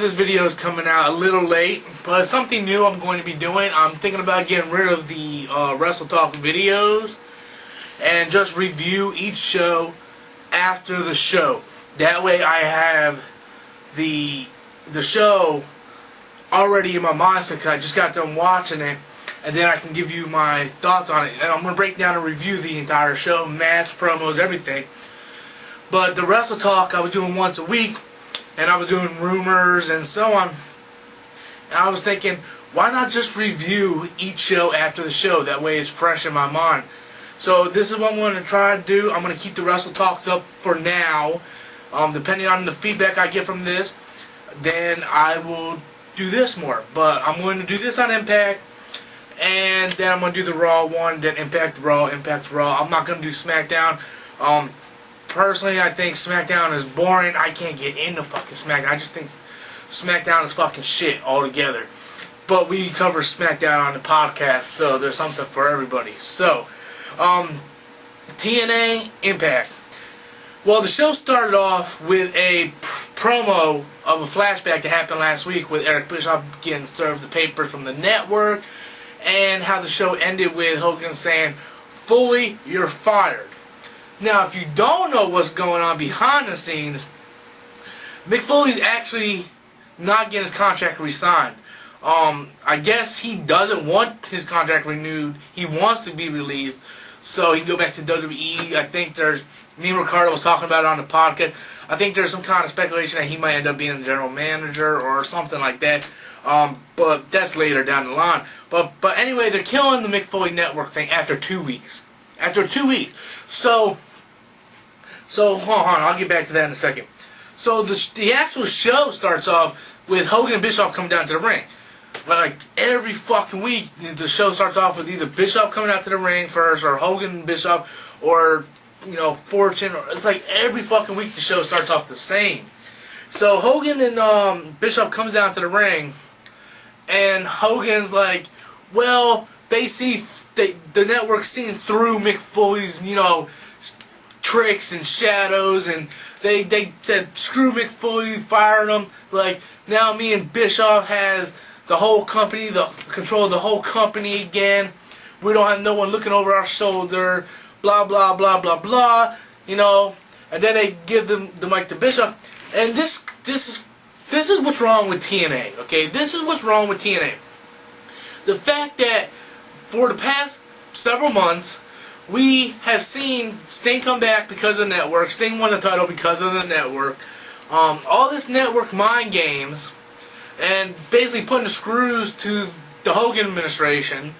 this video is coming out a little late, but it's something new I'm going to be doing. I'm thinking about getting rid of the Wrestle Talk videos and just review each show after the show. That way I have the show already in my mind, so I just got done watching it, and then I can give you my thoughts on it. And I'm going to break down and review the entire show, match, promos, everything. But the Wrestle Talk I was doing once a week, and I was doing rumors and so on. And I was thinking, why not just review each show after the show? That way it's fresh in my mind. So this is what I'm going to try to do. I'm going to keep the Wrestle Talks up for now. Depending on the feedback I get from this, then I will do this more. But I'm going to do this on Impact, and then I'm going to do the Raw one, then Impact Raw, Impact Raw. I'm not going to do SmackDown. Personally, I think SmackDown is boring. I can't get into fucking SmackDown. I just think SmackDown is fucking shit altogether. But we cover SmackDown on the podcast, so there's something for everybody. So, TNA Impact. Well, the show started off with a promo of a flashback that happened last week with Eric Bischoff getting served the paper from the network, and how the show ended with Hogan saying, "Foley, you're fired." Now, if you don't know what's going on behind the scenes, Mick Foley's actually not getting his contract re-signed. I guess he doesn't want his contract renewed. He wants to be released so he can go back to WWE. I think me and Ricardo was talking about it on the podcast. I think there's some kind of speculation that he might end up being the general manager or something like that. But that's later down the line. But anyway, they're killing the Mick Foley Network thing after 2 weeks. After 2 weeks. So hold on, I'll get back to that in a second. So the actual show starts off with Hogan and Bischoff coming down to the ring. Like every fucking week, the show starts off with either Bischoff coming out to the ring first, or Hogan and Bischoff, or Fortune. It's like every fucking week the show starts off the same. So Hogan and Bischoff comes down to the ring, and Hogan's like, well, the network's seeing through Mick Foley's, tricks and shadows, and they said, screw Mick Foley, fired him. Like, now me and Bischoff has the whole company, the control of the whole company again. We don't have no one looking over our shoulder, blah, blah, blah, blah, blah, And then they give the mic to Bischoff. And this is what's wrong with TNA, okay? This is what's wrong with TNA. The fact that for the past several months, we have seen Sting come back because of the network. Sting won the title because of the network. All this network mind games, and basically putting the screws to the Hogan administration.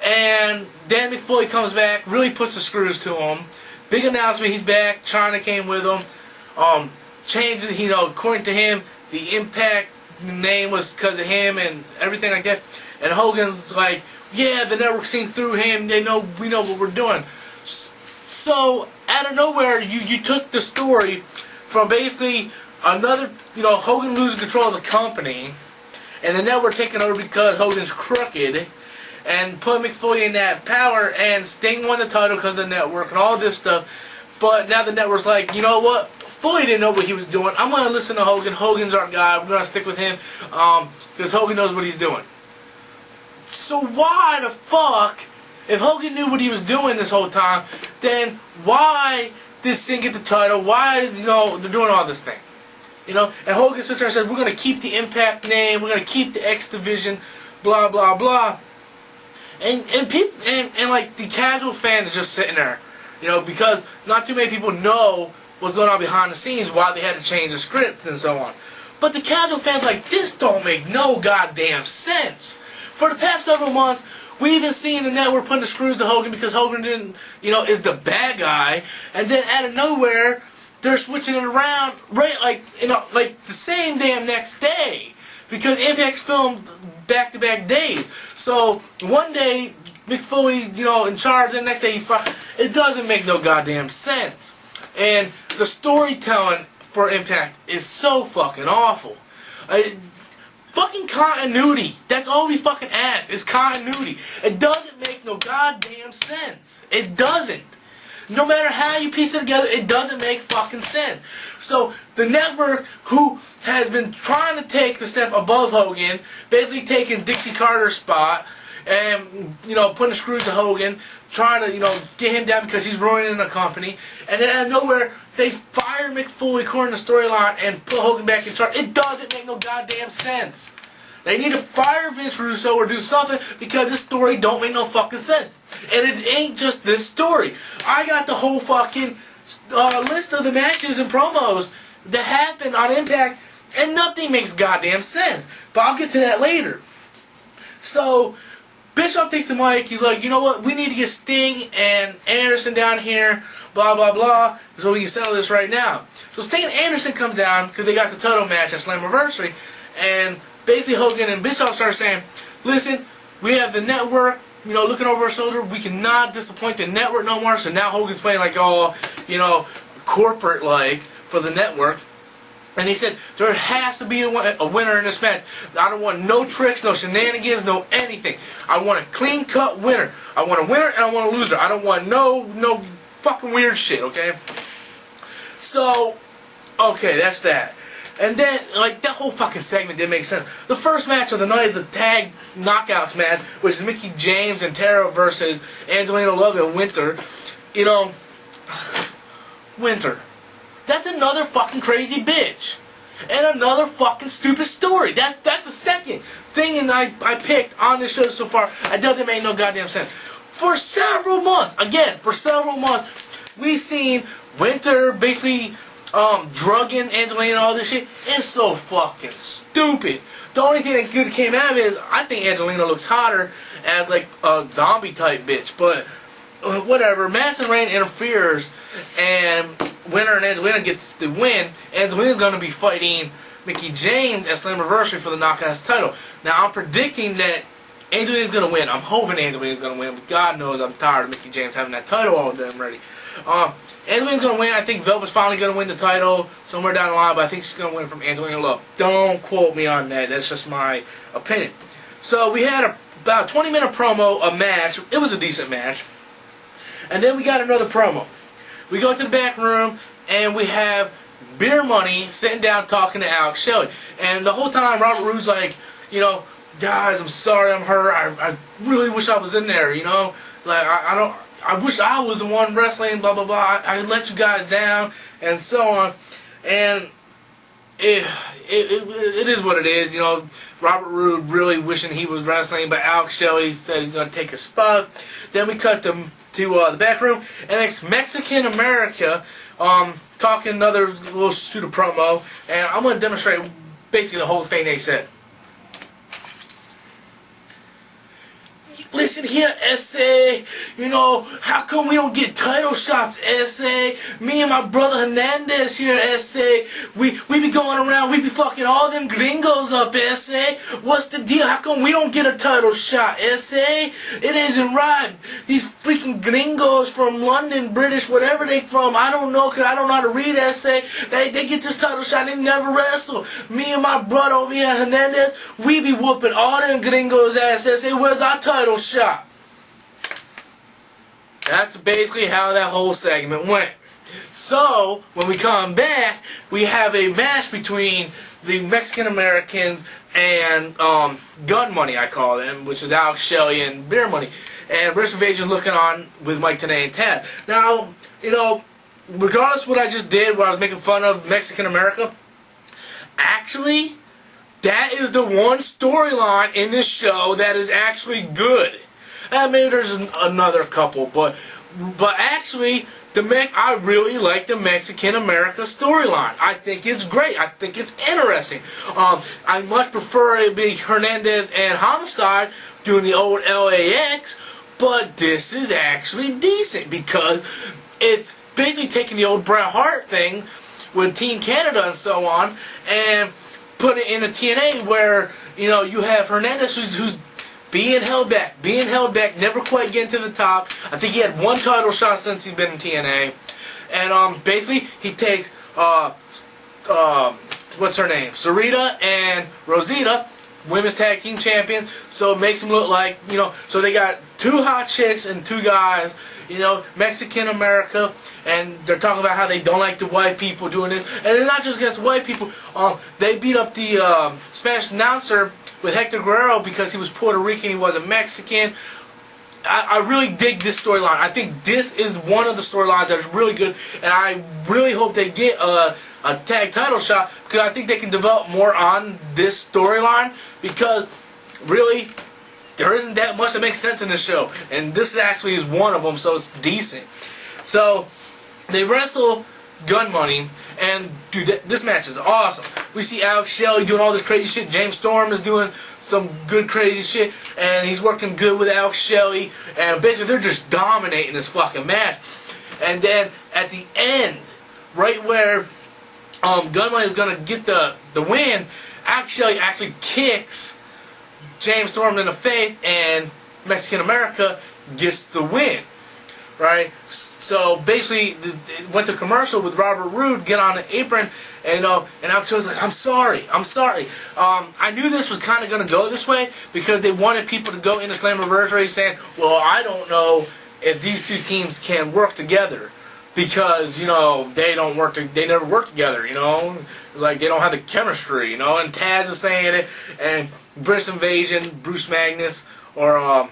And then Mick Foley comes back, really puts the screws to him. Big announcement, he's back. China came with him. Changed, according to him, the Impact name was because of him and everything like that. And Hogan's like, yeah, the network's seen through him. We know what we're doing. So out of nowhere, you took the story from basically another, Hogan losing control of the company, and the network taking over because Hogan's crooked, and put Mick Foley in that power, and Sting won the title because of the network and all this stuff. But now the network's like, you know what? Foley didn't know what he was doing. I'm going to listen to Hogan. Hogan's our guy. We're going to stick with him because Hogan knows what he's doing. So why the fuck, if Hogan knew what he was doing this whole time, then why did Sting get the title? Why, they're doing all this thing? And Hogan sits there and says, we're going to keep the Impact name, we're going to keep the X Division, blah, blah, blah. And people, and like the casual fan is just sitting there, because not too many people know what's going on behind the scenes, why they had to change the script and so on. But the casual fans like, this don't make no goddamn sense. For the past several months, we've been seeing the network putting the screws to Hogan because Hogan didn't, is the bad guy. And then out of nowhere, they're switching it around right like the same damn next day. Because Impact's filmed back-to-back days. So one day, Mick Foley, in charge, and the next day he's fired. It doesn't make no goddamn sense. And the storytelling for Impact is so fucking awful. Fucking continuity. That's all we fucking ask, is continuity. It doesn't make no goddamn sense. It doesn't. No matter how you piece it together, it doesn't make fucking sense. So the network, who has been trying to take the step above Hogan, basically taking Dixie Carter's spot, and, you know, putting the screws to Hogan, trying to, you know, get him down because he's ruining the company. And then out of nowhere, they fire Mick Foley according to the storyline and put Hogan back in charge. It doesn't make no goddamn sense. They need to fire Vince Russo or do something because this story don't make no fucking sense. And it ain't just this story. I got the whole fucking list of the matches and promos that happened on Impact, and nothing makes goddamn sense. But I'll get to that later. So Bischoff takes the mic. He's like, you know what? We need to get Sting and Anderson down here, blah, blah, blah, so we can settle this right now. So Sting and Anderson come down because they got the title match at Slammiversary. And basically Hogan and Bischoff start saying, listen, we have the network, you know, looking over our shoulder. We cannot disappoint the network no more. So now Hogan's playing like all, you know, corporate-like for the network. And he said, there has to be a winner in this match. I don't want no tricks, no shenanigans, no anything. I want a clean-cut winner. I want a winner and I want a loser. I don't want no fucking weird shit, okay? So, okay, that's that. And then, like, that whole fucking segment didn't make sense. The first match of the night is a tag knockouts match, which is Mickie James and Tara versus Angelina Love and Winter. You know, Winter. That's another fucking crazy bitch. And another fucking stupid story. That's the second thing and I picked on this show so far. It doesn't make no goddamn sense. For several months, we've seen Winter basically drugging Angelina and all this shit. It's so fucking stupid. The only thing that good came out of it is I think Angelina looks hotter as like a zombie type bitch. But whatever. Madison Rayne interferes and Winter and Angelina gets the win. Angelina's going to be fighting Mickie James at Slammiversary for the Knockouts title. Now I'm predicting that Angelina's going to win. I'm hoping Angelina's going to win, but God knows I'm tired of Mickie James having that title all damn ready. Angelina's going to win. I think Velvet's finally going to win the title somewhere down the line, but I think she's going to win from Angelina Love. Don't quote me on that. That's just my opinion. So we had about a 20-minute promo, a match. It was a decent match. And then we got another promo. We go to the back room, and we have Beer Money sitting down talking to Alex Shelley. And the whole time, Robert Roode's like, you know, guys, I'm sorry I'm hurt. I really wish I was in there, you know. Like, I wish I was the one wrestling, blah, blah, blah. I let you guys down, and so on. And it is what it is, you know. Robert Roode really wishing he was wrestling, but Alex Shelley said he's going to take a spot. Then we cut them to the back room, and it's Mexican America talking another little stupid promo, and I'm going to demonstrate basically the whole thing they said. Listen here, S.A., you know, how come we don't get title shots, S.A.? Me and my brother Hernandez here, S.A., we be going around, we be fucking all them gringos up, S.A. What's the deal? How come we don't get a title shot, S.A.? It isn't right. These freaking gringos from London, British, whatever they from, I don't know, because I don't know how to read, S.A. They get this title shot, they never wrestle. Me and my brother over here, Hernandez, we be whooping all them gringos' ass, S.A. Where's our title shot? That's basically how that whole segment went. So, when we come back, we have a match between the Mexican Americans and Gun Money, I call them, which is Alex Shelley and Beer Money. And British Invasion looking on with Mike Tenay and Tad. Now, you know, regardless of what I just did, where I was making fun of Mexican America, actually, that is the one storyline in this show that is actually good. Maybe there's another couple, but actually, I really like the Mexican America storyline. I think it's great. I think it's interesting. I much prefer it be Hernandez and Homicide doing the old LAX, but this is actually decent because it's basically taking the old Bret Hart thing with Team Canada and so on, and put it in a TNA where, you know, you have Hernandez who's being held back, never quite getting to the top. I think he had one title shot since he's been in TNA. And basically he takes what's her name? Sarita and Rosita, women's tag team champions, so it makes them look like, you know, so they got 2 hot chicks and 2 guys, you know, Mexican America, and they're talking about how they don't like the white people doing this, and they're not just against white people. They beat up the Spanish announcer with Hector Guerrero because he was Puerto Rican, he wasn't Mexican. I really dig this storyline. I think this is one of the storylines that's really good, and I really hope they get a tag title shot, because I think they can develop more on this storyline, because really there isn't that much that makes sense in this show, and this actually is one of them, so it's decent. So they wrestle Gun Money, and dude, this match is awesome. We see Alex Shelley doing all this crazy shit. James Storm is doing some good crazy shit, and he's working good with Alex Shelley, and basically they're just dominating this fucking match. And then at the end, right where Gun Money is gonna get the win, Alex Shelley actually kicks James Storm in the face, and Mexican America gets the win. Right? So basically, it went to commercial with Robert Roode, get on the apron, and Alex Shelley's like, I'm sorry. I knew this was kind of going to go this way, because they wanted people to go into Slammiversary saying, well, I don't know if these 2 teams can work together, because, you know, they never work together, you know, like they don't have the chemistry, you know, and Taz is saying it, and British Invasion, Bruce Magnus, or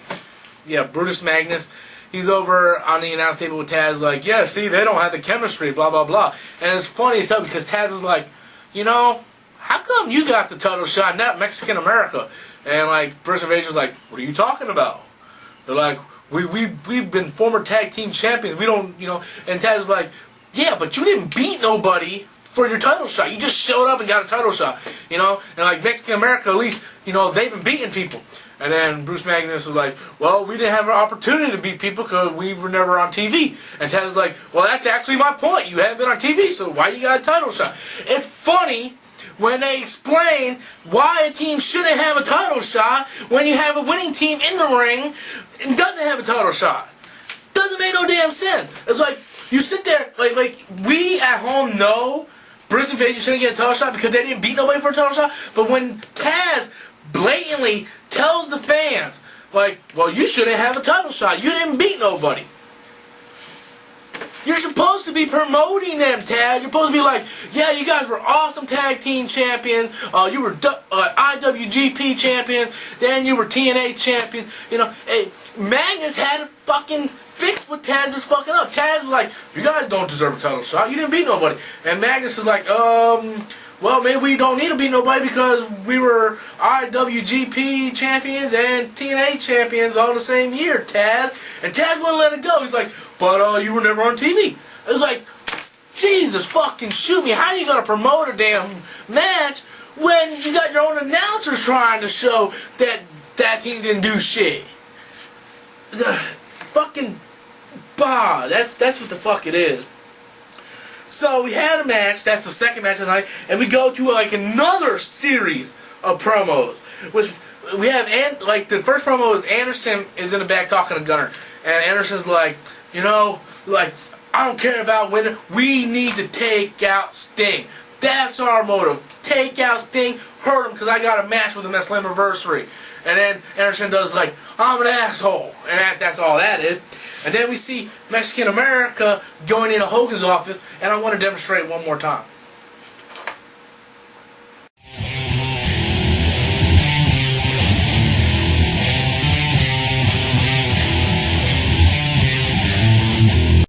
Brutus Magnus, he's over on the announce table with Taz, like, yeah, see, they don't have the chemistry, blah, blah, blah. And it's funny as hell, because Taz is like, you know, how come you got the title shot, not Mexican America? And, like, British Invasion's like, what are you talking about? They're like, we've been former tag team champions. We don't, you know. And Taz is like, yeah, but you didn't beat nobody for your title shot. You just showed up and got a title shot, you know. And like Mexican America, at least, you know, they've been beating people. And then Bruce Magnus was like, well, we didn't have an opportunity to beat people because we were never on TV. And Taz is like, well, that's actually my point. You haven't been on TV, so why you got a title shot? It's funny when they explain why a team shouldn't have a title shot when you have a winning team in the ring and doesn't have a title shot. Doesn't make no damn sense. It's like, you sit there, like we at home know British Invasion shouldn't get a title shot because they didn't beat nobody for a title shot, but when Taz blatantly tells the fans, like, well, you shouldn't have a title shot, you didn't beat nobody. You're supposed to be promoting them, Taz. You're supposed to be like, yeah, you guys were awesome tag team champions. You were IWGP champion. Then you were TNA champion. You know, hey, Magnus had a fucking fix what Taz was fucking up. Taz was like, you guys don't deserve a title shot. You didn't beat nobody. And Magnus is like, well, maybe we don't need to beat nobody because we were IWGP champions and TNA champions all the same year, Taz. And Taz wouldn't let it go. He's like, but you were never on TV. It was like, Jesus fucking shoot me. How are you going to promote a damn match when you got your own announcers trying to show that that team didn't do shit? Fucking bah. That's what the fuck it is. So we had a match, that's the second match of the night, and we go to like another series of promos, which we have, like the first promo is Anderson is in the back talking to Gunner, and Anderson's like, you know, like, I don't care about winning, we need to take out Sting. That's our motive. Take out Sting, hurt him because I got a match with him at Slammiversary. And then Anderson does like, I'm an asshole. And that's all that is. And then we see Mexican America going into Hogan's office, and I want to demonstrate one more time.